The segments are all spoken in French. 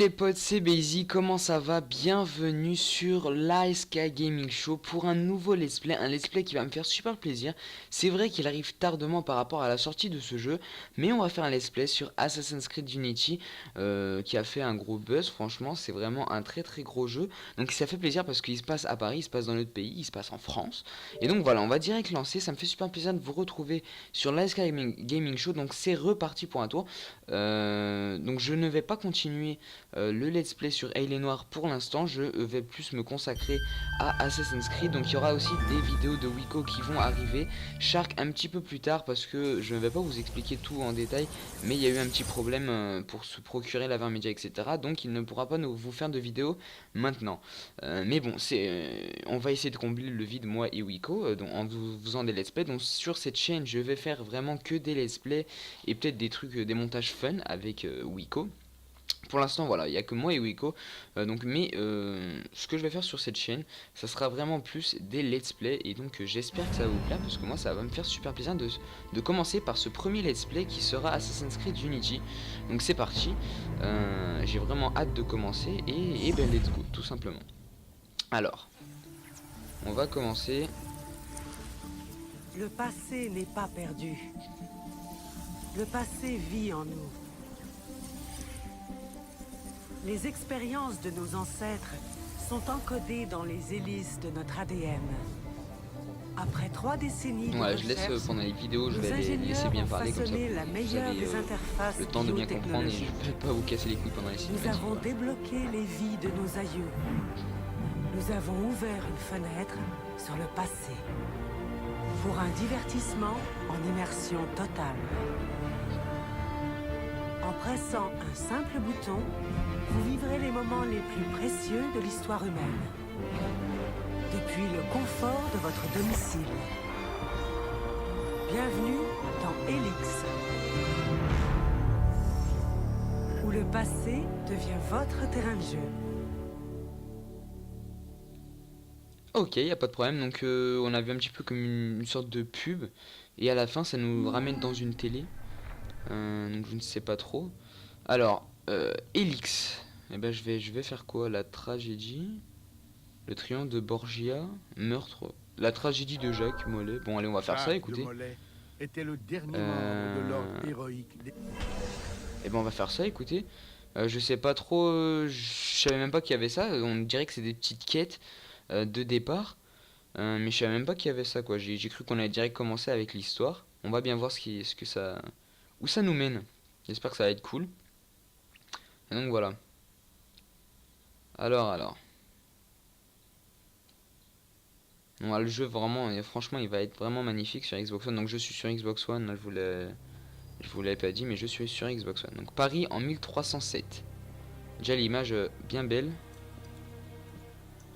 les potes, c'est Bazy, comment ça va? Bienvenue sur l'ASK Gaming Show pour un nouveau let's play, un let's play qui va me faire super plaisir. C'est vrai qu'il arrive tardement par rapport à la sortie de ce jeu, mais on va faire un let's play sur Assassin's Creed Unity qui a fait un gros buzz. Franchement, c'est vraiment un très très gros jeu, donc ça fait plaisir parce qu'il se passe à Paris, il se passe dans notre pays, il se passe en France. Et donc voilà, on va direct lancer, ça me fait super plaisir de vous retrouver sur l'ASK Gaming Show, donc c'est reparti pour un tour. Donc je ne vais pas continuer le let's play sur Noir pour l'instant, je vais plus me consacrer à Assassin's Creed. Donc il y aura aussi des vidéos de Wiko qui vont arriver, Shark un petit peu plus tard parce que je ne vais pas vous expliquer tout en détail, mais il y a eu un petit problème pour se procurer la média etc, donc il ne pourra pas vous faire de vidéo maintenant, mais bon on va essayer de combler le vide moi et Wiko donc en vous faisant des let's play. Donc sur cette chaîne je vais faire vraiment que des let's play et peut-être des trucs, des montages fun avec Wiko. Pour l'instant voilà, il n'y a que moi et Wiko, ce que je vais faire sur cette chaîne, ça sera vraiment plus des let's play, et donc j'espère que ça va vous plaire, parce que moi ça va me faire super plaisir de commencer par ce premier let's play qui sera Assassin's Creed Unity. Donc c'est parti, j'ai vraiment hâte de commencer, et ben let's go, tout simplement. Alors, on va commencer. Le passé n'est pas perdu. Le passé vit en nous. Les expériences de nos ancêtres sont encodées dans les hélices de notre ADN. Après 3 décennies de je laisse recherche, pendant les vidéos, je nos vais les laisser bien parler comme ça. la meilleure des interfaces le temps de bien comprendre et je biotechnologiques. ne vais pas vous casser les couilles pendant les cinématiques. Nous avons débloqué les vies de nos aïeux. Nous avons ouvert une fenêtre sur le passé. Pour un divertissement en immersion totale. En pressant un simple bouton, vous vivrez les moments les plus précieux de l'histoire humaine. Depuis le confort de votre domicile. Bienvenue dans Helix. Où le passé devient votre terrain de jeu. Ok, y a pas de problème, donc on a vu un petit peu comme une sorte de pub, et à la fin ça nous ramène dans une télé, donc je ne sais pas trop. Alors, Helix, eh ben je vais faire quoi? La tragédie, le triomphe de Borgia, meurtre, la tragédie de Jacques Mollet. Bon allez, on va faire ça, écoutez. Mollet était le dernier membre de l'ordre héroïque. Eh ben on va faire ça, écoutez. Je sais pas trop, je savais même pas qu'il y avait ça, on dirait que c'est des petites quêtes de départ, mais je savais même pas qu'il y avait ça quoi. J'ai cru qu'on allait direct commencer avec l'histoire. On va bien voir où ça nous mène. J'espère que ça va être cool. Et donc voilà. Alors. Bon, le jeu vraiment, franchement, il va être vraiment magnifique sur Xbox One. Donc je suis sur Xbox One, je vous l'avais pas dit, mais je suis sur Xbox One. Donc Paris en 1307. Déjà l'image bien belle.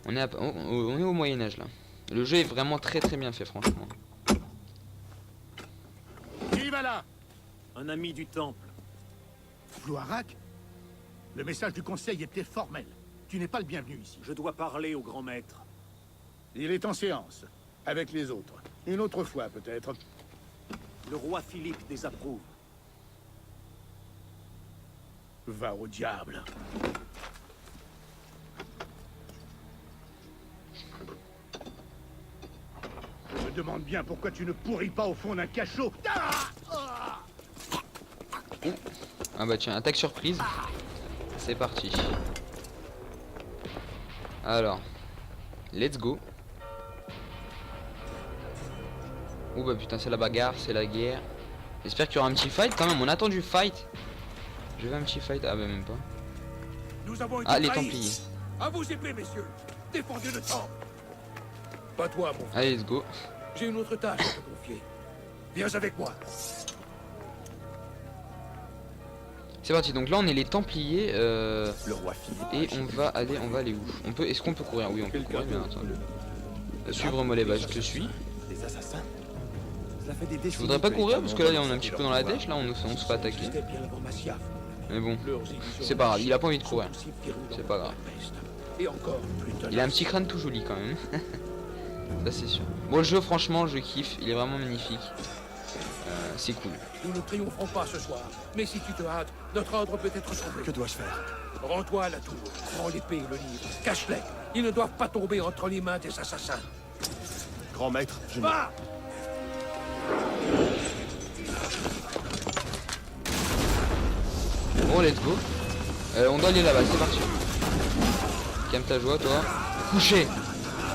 On est au Moyen-Âge là. Le jeu est vraiment très très bien fait, franchement. Qui va là? Un ami du temple. Floirac? Le message du conseil était formel. Tu n'es pas le bienvenu ici. Je dois parler au grand maître. Il est en séance, avec les autres. Une autre fois peut-être. Le roi Philippe désapprouve. Va au diable. Je me demande bien pourquoi tu ne pourris pas au fond d'un cachot. Ah bah tiens, attaque surprise. C'est parti. Alors, let's go. Ouh bah putain, c'est la bagarre, c'est la guerre. J'espère qu'il y aura un petit fight quand même. On attend du fight. Je veux un petit fight. Ah bah même pas. Nous avons Ah, les Templiers. À vos épées, messieurs. Défendez le temple. Pas toi, mon frère. Allez, let's go. J'ai une autre tâche à te confier. Viens avec moi. C'est parti. Donc là, on est les Templiers. Le roi Philippe. Et on va aller où? Est-ce qu'on peut courir? Oui, on peut courir, bien entendu. Suivre-moi les bases, je te suis. Des assassins. Je voudrais pas courir parce que là, on est un petit peu dans la dèche. Là, on se fait attaquer. Mais bon, c'est pas grave. Il a pas envie de courir. C'est pas grave. Il a un petit crâne tout joli quand même. Ça, c'est sûr. Bon, le jeu, franchement, je kiffe. Il est vraiment magnifique. C'est cool. Nous ne triompherons pas ce soir. Mais si tu te hâtes, notre ordre peut être sauvé. Que dois-je faire? Rends-toi à la tour. Prends l'épée et le livre. Cache-les. Ils ne doivent pas tomber entre les mains des assassins. Grand maître, je... Va! Bon, let's go. On doit aller là-bas, c'est parti. Calme ta joie, toi. Couché.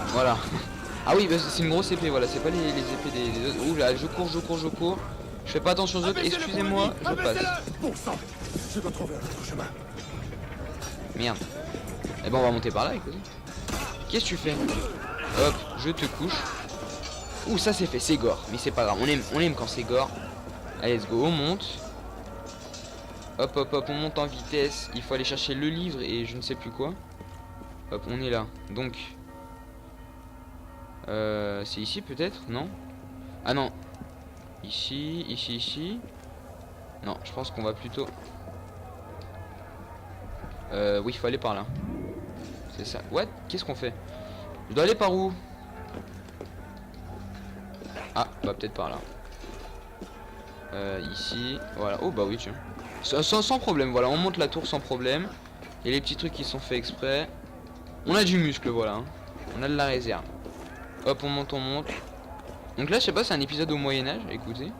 Voilà. Ah oui, bah, c'est une grosse épée, voilà. C'est pas les épées des autres. Ouh là, je cours. Je fais pas attention aux autres. Excusez-moi, je passe. Bon sang! Je dois trouver un autre chemin. Merde. Eh ben, on va monter par là, écoutez. Qu'est-ce que tu fais? Hop, je te couche. Ouh, ça c'est fait, c'est gore. Mais c'est pas grave, on aime quand c'est gore. Allez, let's go, on monte. Hop, on monte en vitesse. Il faut aller chercher le livre et je ne sais plus quoi. Hop, on est là. Donc, c'est ici peut-être? Non? Ah non. Ici. Non, je pense qu'on va plutôt... oui, il faut aller par là. C'est ça. What? Qu'est-ce qu'on fait? Je dois aller par où? Ah, bah peut-être par là. Ici. Voilà. Oh bah oui, tiens. Sans problème, voilà. On monte la tour sans problème. Et les petits trucs qui sont faits exprès. On a du muscle, voilà. Hein. On a de la réserve. Hop, on monte. Donc là, je sais pas, c'est un épisode au Moyen-Âge. Écoutez.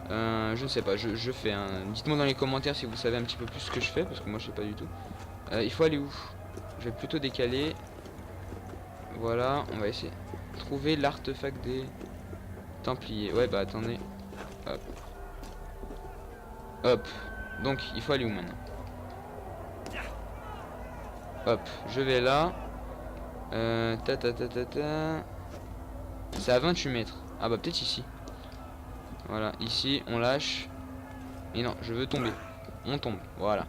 Je ne sais pas, je fais un... Dites-moi dans les commentaires si vous savez un petit peu plus ce que je fais, parce que moi je sais pas du tout. Il faut aller où? Je vais plutôt décaler. Voilà, on va essayer de trouver l'artefact des Templiers. Ouais, bah attendez. Hop. Donc, il faut aller où maintenant? Hop, je vais là. C'est à 28 mètres. Ah bah peut-être ici. Voilà, ici, on lâche. Et non, je veux tomber. On tombe, voilà.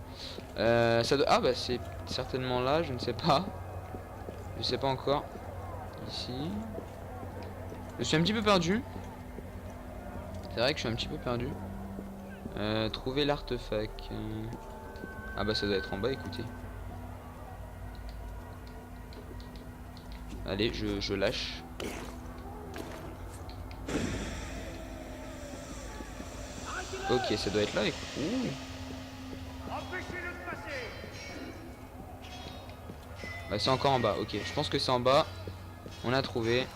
Ça doit... Ah bah c'est certainement là, je ne sais pas. Je sais pas encore. Ici. Je suis un petit peu perdu. C'est vrai que je suis un petit peu perdu. Trouver l'artefact. Ah bah ça doit être en bas, écoutez. Allez, je lâche. Ok, ça doit être là. Ouh. Bah c'est encore en bas, ok. Je pense que c'est en bas. On a trouvé.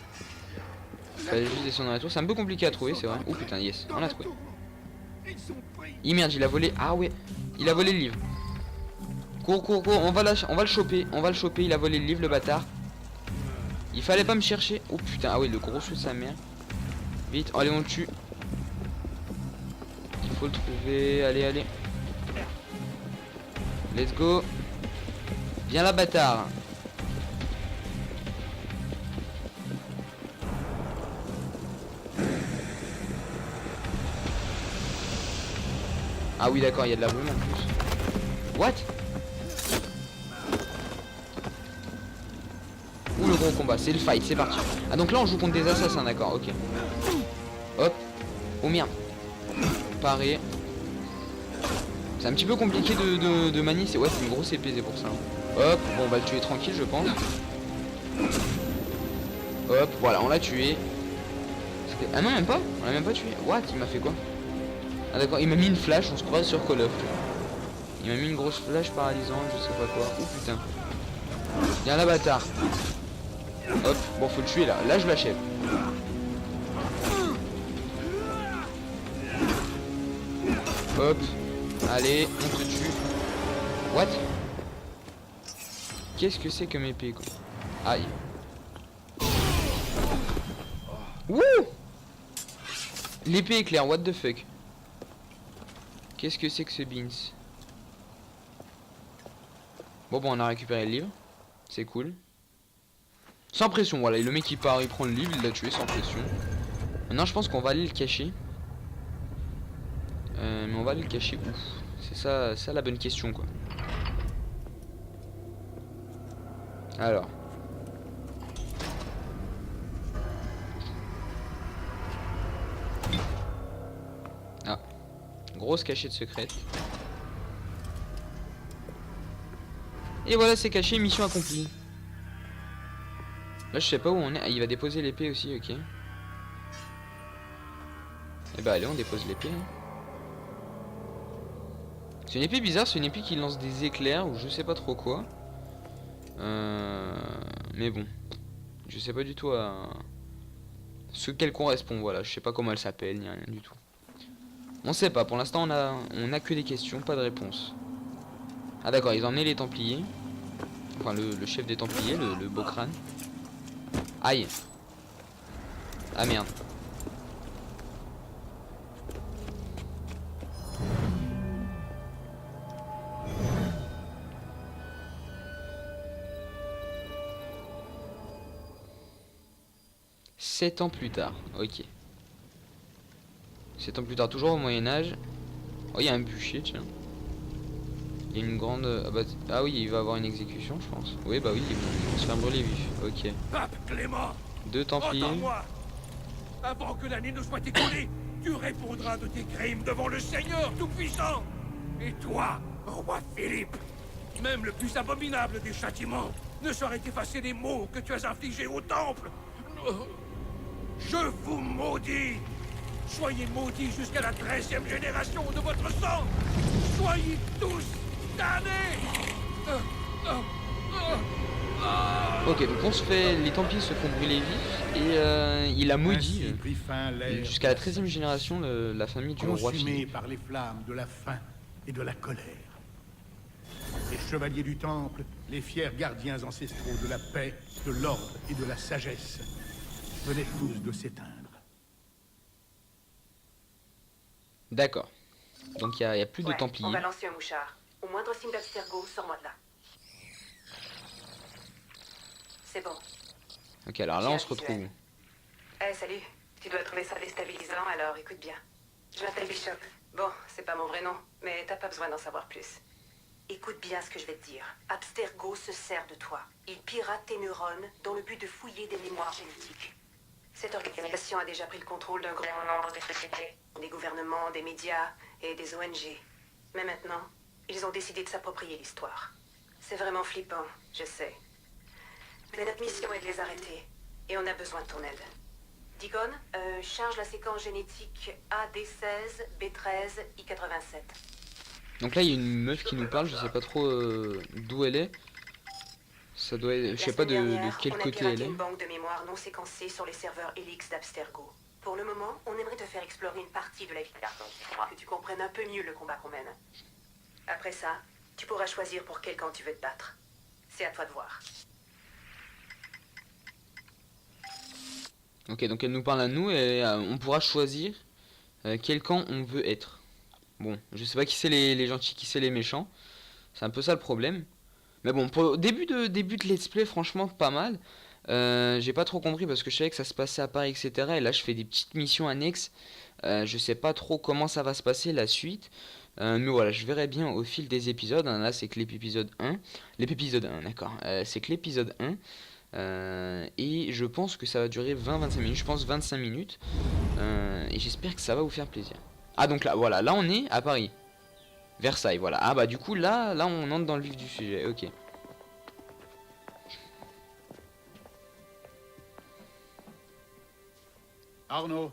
Fallait juste descendre dans la tour. C'est un peu compliqué à trouver, c'est vrai. Oh putain, yes, on a trouvé. Merde, il a volé. Ah ouais, il a volé le livre. Cours, on va le choper. Il a volé le livre, le bâtard. Il fallait pas me chercher. Oh putain, ah oui, le gros sous de sa mère. Vite, allez, on le tue. Il faut le trouver. Allez. Let's go. Viens là, bâtard. Ah oui, d'accord, il y a de la brume en plus. What? Ouh, le gros combat, c'est le fight, c'est parti. Ah donc là on joue contre des assassins, d'accord, ok. Hop. Oh merde. Paré. C'est un petit peu compliqué de manier, ouais c'est une grosse épée, c'est pour ça. Hop, bon on va le tuer tranquille je pense. Hop, voilà, on l'a tué. Ah non même pas, on l'a même pas tué. What? Il m'a fait quoi? Ah d'accord, il m'a mis une flash, on se croise sur Call of. Il m'a mis une grosse flash paralysante, je sais pas quoi. Oh putain. Viens là bâtard. Hop, bon faut le tuer là, là je l'achève. Hop, allez, on te tue. What? Qu'est-ce que c'est comme épée quoi? Aïe. Wouh! L'épée éclair, what the fuck? Qu'est-ce que c'est que ce beans? Bon, on a récupéré le livre. C'est cool. Sans pression, voilà. Et le mec il part, il prend le livre, il l'a tué sans pression. Maintenant, je pense qu'on va aller le cacher. Mais on va aller le cacher où? C'est ça la bonne question, quoi. Alors. Ah. Grosse cachette secrète. Et voilà, c'est caché, mission accomplie. Là, je sais pas où on est. Ah, il va déposer l'épée aussi, ok. Et bah, allez, on dépose l'épée. Hein. C'est une épée bizarre, c'est une épée qui lance des éclairs ou je sais pas trop quoi. Mais bon. Je sais pas du tout à ce qu'elle correspond, voilà. Je sais pas comment elle s'appelle, ni rien du tout. On sait pas, pour l'instant on a que des questions, pas de réponse. Ah d'accord, ils ont emmené les Templiers. Enfin le chef des Templiers, le beau crâne. Aïe. Ah merde. Sept ans plus tard, ok. 7 ans plus tard, toujours au Moyen-Âge. Oh, il y a un bûcher, tiens. Il y a une grande... Ah oui, il va avoir une exécution, je pense. Oui, bah oui, ils vont se faire brûler vif. Ok. Pape Clément, 2 Templiers. entends-moi. Avant que l'année ne soit écoulée, tu répondras de tes crimes devant le Seigneur Tout-Puissant. Et toi, roi Philippe, même le plus abominable des châtiments ne saurait effacer les maux que tu as infligés au temple. Je vous maudis. Soyez maudits jusqu'à la 13e génération de votre sang. Soyez tous damnés. Ok, donc on se fait... Les Templiers se font brûler vifs. Et il a maudit Ainsi prit fin l'ère jusqu'à la 13e génération la famille du roi consumée Philippe. par les flammes de la faim et de la colère. Les chevaliers du temple, les fiers gardiens ancestraux de la paix, de l'ordre et de la sagesse, venaient tous de s'éteindre. D'accord. Donc il y a plus de Ouais, Templiers. on va lancer un mouchard. Au moindre signe d'Abstergo, sors-moi de là. C'est bon. Ok, alors là J'ai on un se retrouve. visuel. Eh, salut. Tu dois trouver ça déstabilisant, alors écoute bien. Je m'appelle Bishop. Bon, c'est pas mon vrai nom, mais t'as pas besoin d'en savoir plus. Écoute bien ce que je vais te dire. Abstergo se sert de toi. Il pirate tes neurones dans le but de fouiller des mémoires génétiques. Cette organisation a déjà pris le contrôle d'un grand nombre de sociétés, des gouvernements, des médias et des ONG. Mais maintenant, ils ont décidé de s'approprier l'histoire. C'est vraiment flippant, je sais. Mais notre mission est de les arrêter. Et on a besoin de ton aide. Deacon, charge la séquence génétique AD16, B13, I87. Donc là il y a une meuf qui nous parle, je sais pas trop d'où elle est. Ça doit être... Je sais pas de quel côté elle est. Une banque de mémoire non séquencée sur les serveurs Helix d'Abstergo. Pour le moment, on aimerait te faire explorer une partie de la vie de carton, que tu comprennes un peu mieux le combat qu'on mène. Après ça, tu pourras choisir pour quel camp tu veux te battre. C'est à toi de voir. Ok, donc elle nous parle à nous et on pourra choisir quel camp on veut être. Bon, je sais pas qui c'est les gentils, qui c'est les méchants. C'est un peu ça le problème. Mais bon, pour début de let's play, franchement pas mal. J'ai pas trop compris parce que je savais que ça se passait à Paris, etc. Et là je fais des petites missions annexes. Je sais pas trop comment ça va se passer la suite. Mais voilà, je verrai bien au fil des épisodes. Là c'est que l'épisode 1. L'épisode 1, d'accord. C'est que l'épisode 1. Et je pense que ça va durer 20-25 minutes. Je pense 25 minutes. Et j'espère que ça va vous faire plaisir. Ah donc là, voilà, là on est à Paris. Versailles, voilà. Ah bah du coup là on entre dans le vif du sujet, ok. Arnaud,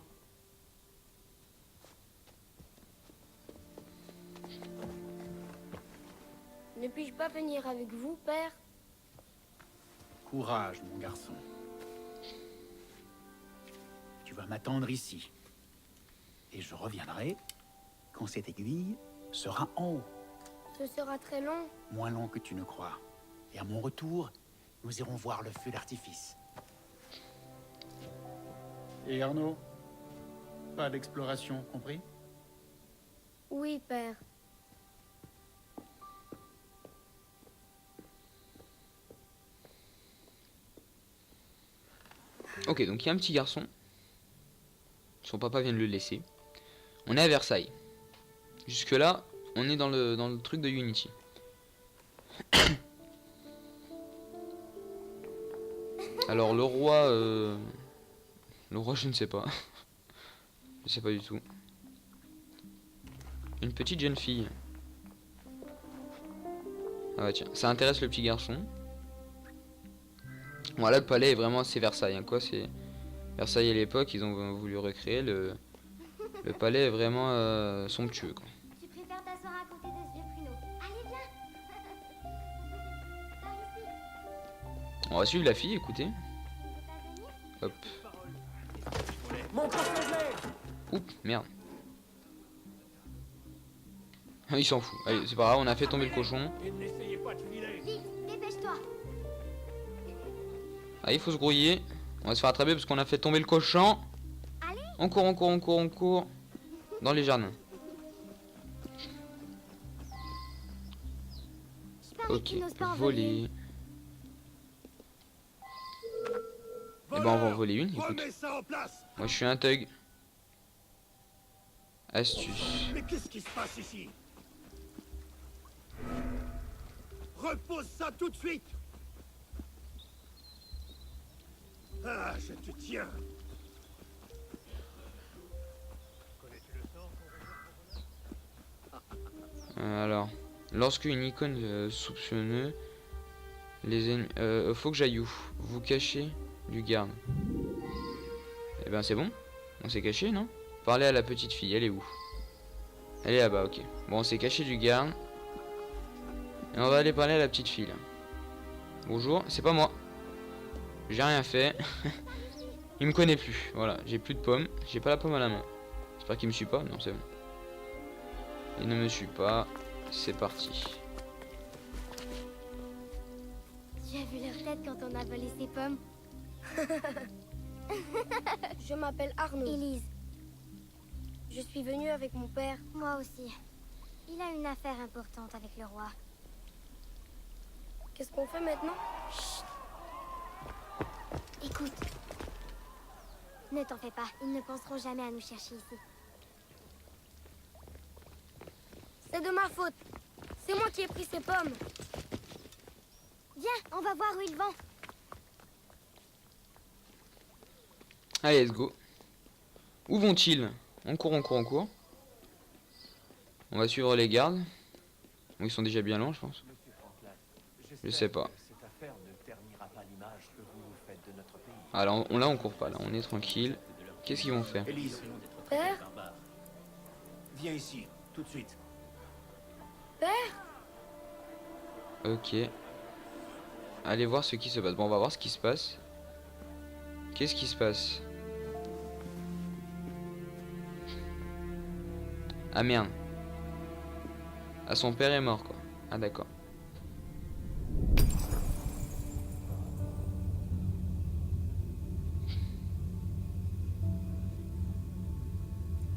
Ne puis-je pas venir avec vous, père? courage, mon garçon. Tu vas m'attendre ici. Et je reviendrai quand cette aiguille sera en haut. Ce sera très long. Moins long que tu ne crois. Et à mon retour, nous irons voir le feu d'artifice. Et Arnaud, pas d'exploration, compris? Oui, père. Ok, donc il y a un petit garçon. Son papa vient de le laisser. On est à Versailles. Jusque là, on est dans le truc de Unity. Alors le roi je ne sais pas. Je sais pas du tout. Une petite jeune fille. Ah bah tiens, ça intéresse le petit garçon. Voilà, le palais est vraiment... C'est Versailles, hein, quoi, c'est... Versailles à l'époque, ils ont voulu recréer le palais est vraiment somptueux, quoi. Tu préfères t'asseoir à côté de ce vieux On va suivre la fille, écoutez. Hop. Oups, merde. Il s'en fout. Allez, c'est pas grave, on a fait tomber le cochon. Et n'essayez pas de filer. Vite, dépêche-toi. Ah, il faut se grouiller. On va se faire attraper parce qu'on a fait tomber le cochon. Allez. On court, on court, on court, on court. Dans les jardins. Je parie Ok, qu'ils n'osent pas en voler. Eh ben on va en voler une, écoute. Remets ça en place. Moi je suis un thug. Astuce. Mais qu'est-ce qui se passe ici? Repose ça tout de suite. Ah, je te tiens. Alors, lorsque une icône soupçonneuse, les ennemis, faut que j'aille où? Vous cachez du garde. Eh ben c'est bon. On s'est caché, non? Parlez à la petite fille, elle est où? Elle est là-bas, ok. Bon, on s'est caché du garde. Et on va aller parler à la petite fille là. Bonjour, c'est pas moi. J'ai rien fait. Il me connaît plus. Voilà, j'ai plus de pommes. J'ai pas la pomme à la main. J'espère qu'il me suit pas. Non, c'est bon. Il ne me suit pas. C'est parti. Tu as vu leur tête quand on a volé ses pommes? Je m'appelle Arnaud. Élise. Je suis venue avec mon père. Moi aussi. Il a une affaire importante avec le roi. Qu'est-ce qu'on fait maintenant? Chut. Écoute. Ne t'en fais pas. Ils ne penseront jamais à nous chercher ici. C'est de ma faute. C'est moi qui ai pris ces pommes. Viens, on va voir où ils vont. Allez, let's go. Où vont-ils? On court, on court, on court. On va suivre les gardes. Bon, ils sont déjà bien loin, je pense. Je sais pas. Alors, là, on court pas. Là, on est tranquille. Qu'est-ce qu'ils vont faire? Élise, Père? viens ici, tout de suite. Père? Ok. Allez voir ce qui se passe. Bon, on va voir ce qui se passe. Qu'est-ce qui se passe? Ah merde. Ah, son père est mort, quoi. Ah, d'accord.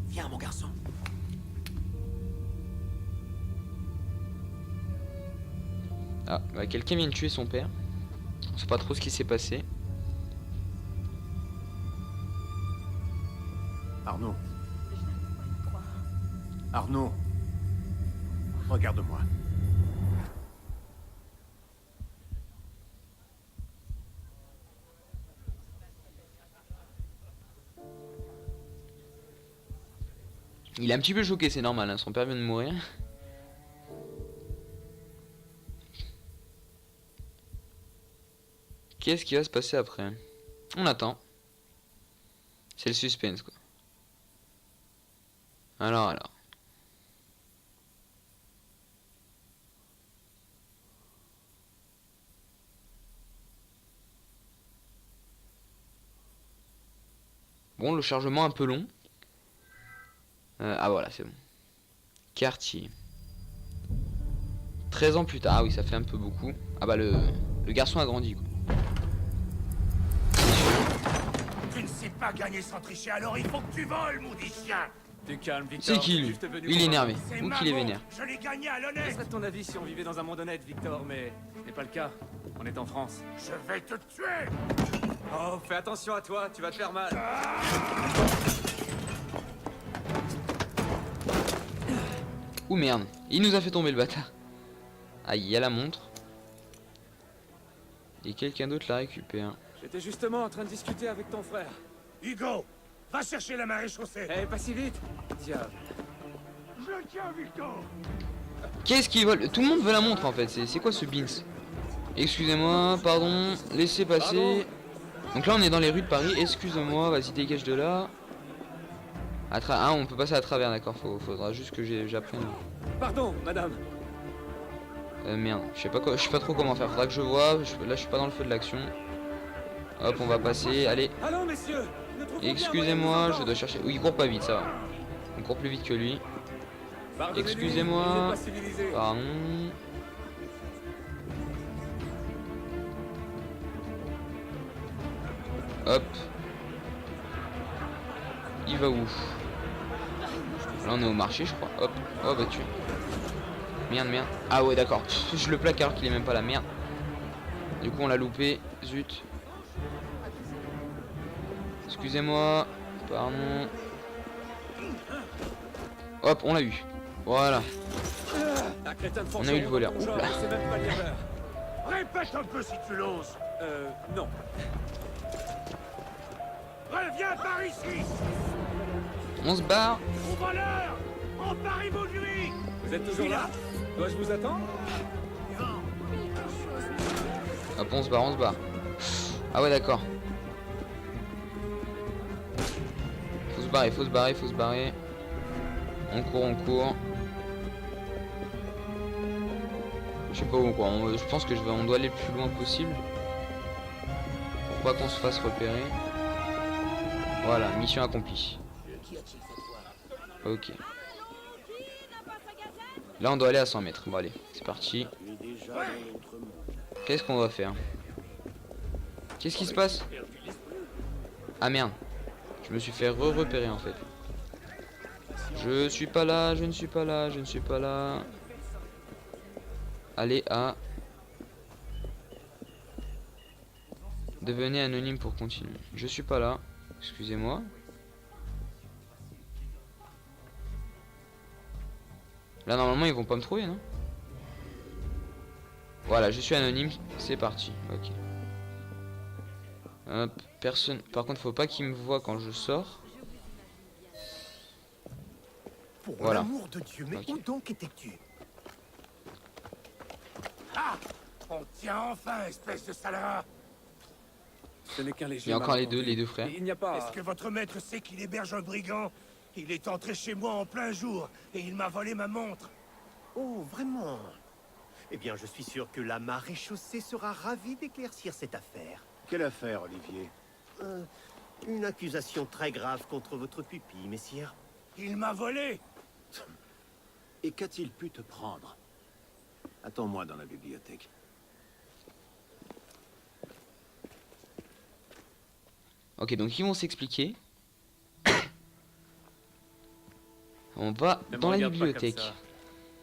Viens, mon garçon. Ah, bah, quelqu'un vient de tuer son père. On sait pas trop ce qui s'est passé. Arnaud. Arnaud. Regarde-moi. Il est un petit peu choqué, c'est normal, hein. Son père vient de mourir. Qu'est-ce qui va se passer après? On attend. C'est le suspense, quoi. Alors. Bon, le chargement un peu long. Ah voilà, c'est bon. Quartier. 13 ans plus tard. Ah oui, ça fait un peu beaucoup. Ah bah le garçon a grandi, quoi. Tu ne sais pas gagner sans tricher, alors il faut que tu voles, maudit chien. Tu calmes, Victor. C'est qui lui? Il est énervé. Ou qu'il est vénère. Je l'ai gagné à Ce l'honnête. serait ton avis si on vivait dans un monde honnête, Victor, mais ce n'est pas le cas. On est en France. Je vais te tuer. Oh, fais attention à toi, tu vas te faire mal. Ouh merde, il nous a fait tomber le bâtard. Ah, il y a la montre. Et quelqu'un d'autre la récupère. J'étais justement en train de discuter avec ton frère. Hugo, va chercher la marée chaussée. Eh, pas si vite. Diable. Je le tiens, Victor. Qu'est-ce qu'il vole? Tout le monde veut la montre en fait. C'est quoi ce beans? Excusez-moi, pardon, laissez passer. Donc là on est dans les rues de Paris. Excuse-moi, vas-y dégage de là. Ah, on peut passer à travers, d'accord. Faudra juste que j'apprenne. Pardon, madame. Merde, je sais pas quoi, je sais pas trop comment faire. Faudra que je vois. Là, je suis pas dans le feu de l'action. Hop, on va passer. Allez. Allons, messieurs. Ne trouvons bien Excusez-moi, moyen de je nous dois chercher. Oui, il court pas vite, ça va. On court plus vite que lui. entendre. Pardonnez-lui, Excusez-moi. il n'est pas civilisé. Pardon. Hop. Il va où? Là on est au marché je crois. Hop. Oh bah tu. Merde merde. Ah ouais d'accord. Je le plaque alors qu'il est même pas la merde. Du coup on l'a loupé. Zut. Excusez-moi. Pardon. Hop on l'a eu. Voilà. Un crétin de On a eu le voleur. forgeron, Oula. c'est même pas l'erreur. Répète un peu si tu l'oses. Non. Reviens par ici. On se barre. Mon voleur, emparez-vous de lui. Vous êtes toujours là? Dois-je vous attendre? Hop on se barre, on se barre. Ah ouais d'accord. Faut se barrer, faut se barrer, faut se barrer. On court, on court. Je sais pas où quoi. Je pense que on doit aller le plus loin possible. Pour pas qu'on se fasse repérer. Voilà, mission accomplie. Ok. Là on doit aller à 100 mètres. Bon allez, c'est parti. Qu'est-ce qu'on va faire? Qu'est-ce qui se passe? Ah merde. Je me suis fait repérer en fait. Je suis pas là, je ne suis pas là, je ne suis pas là. Allez à... Devenez anonyme pour continuer. Je suis pas là. Excusez-moi. Là normalement ils vont pas me trouver non? Voilà je suis anonyme. C'est parti. Ok. Hop. Personne. Par contre faut pas qu'ils me voient quand je sors. Pour Voilà. l'amour de Dieu, mais Ok. où donc étais-tu? Ah! On tient enfin, espèce de salaud! Ce n'est qu'un léger Il y a encore malentendu. les deux frères. Il n'y a pas... Est-ce que votre maître sait qu'il héberge un brigand? Il est entré chez moi en plein jour et il m'a volé ma montre. Oh, vraiment? Eh bien, je suis sûr que la maréchaussée sera ravie d'éclaircir cette affaire. Quelle affaire, Olivier? Une accusation très grave contre votre pupille, messire. Il m'a volé! Et qu'a-t-il pu te prendre? Attends-moi dans la bibliothèque. Ok donc ils vont s'expliquer. On va Ne me dans la regarde pas comme bibliothèque. ça.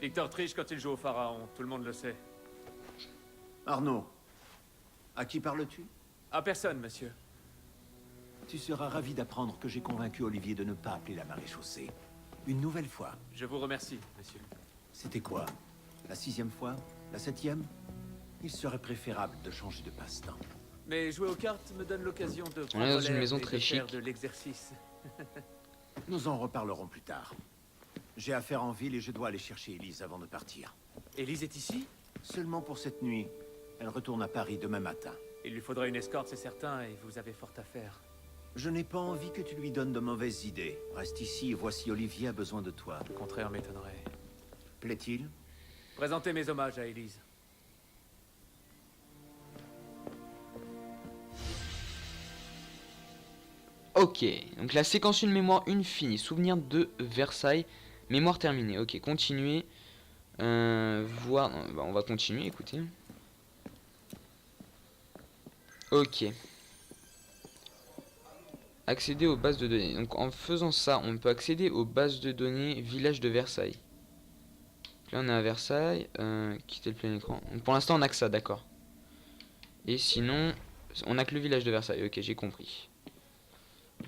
Victor triche quand il joue au pharaon, tout le monde le sait. Arnaud, à qui parles-tu? À personne, monsieur. Tu seras ravi d'apprendre que j'ai convaincu Olivier de ne pas appeler la maréchaussée. Une nouvelle fois. Je vous remercie, monsieur. C'était quoi? La 6e fois? La 7e? Il serait préférable de changer de passe-temps. Mais jouer aux cartes me donne l'occasion de On est prendre dans une l'air maison et de très faire chic. de l'exercice. Nous en reparlerons plus tard. J'ai affaire en ville et je dois aller chercher Élise avant de partir. Élise est ici? Seulement pour cette nuit. Elle retourne à Paris demain matin. Il lui faudra une escorte, c'est certain, et vous avez fort à faire. Je n'ai pas envie que tu lui donnes de mauvaises idées. Reste ici et voici Olivier a besoin de toi. Le contraire m'étonnerait. Plaît-il? Présentez mes hommages à Élise. Ok, donc la séquence une mémoire une finie. Souvenir de Versailles. Mémoire terminée. Ok, continuer. Voir. Non, bah, on va continuer, écoutez. Ok. Accéder aux bases de données. Donc en faisant ça, on peut accéder aux bases de données village de Versailles. Là on est à Versailles. Quitter le plein écran. Donc pour l'instant on a que ça, d'accord. Et sinon, on a que le village de Versailles. Ok, j'ai compris.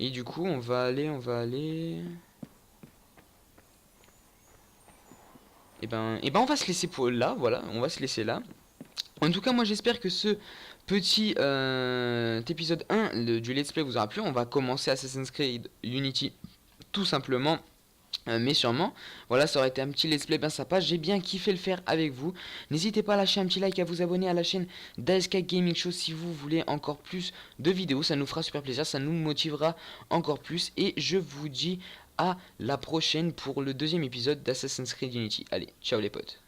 Et du coup, on va aller... Et ben, on va se laisser pour là, voilà, on va se laisser là. En tout cas, moi j'espère que ce petit épisode 1 du let's play vous aura plu. On va commencer Assassin's Creed Unity tout simplement. Mais sûrement, voilà, ça aurait été un petit let's play bien sympa. J'ai bien kiffé le faire avec vous. N'hésitez pas à lâcher un petit like, à vous abonner à la chaîne d'ASK Gaming Show si vous voulez encore plus de vidéos. Ça nous fera super plaisir, ça nous motivera encore plus. Et je vous dis à la prochaine pour le deuxième épisode d'Assassin's Creed Unity. Allez, ciao les potes.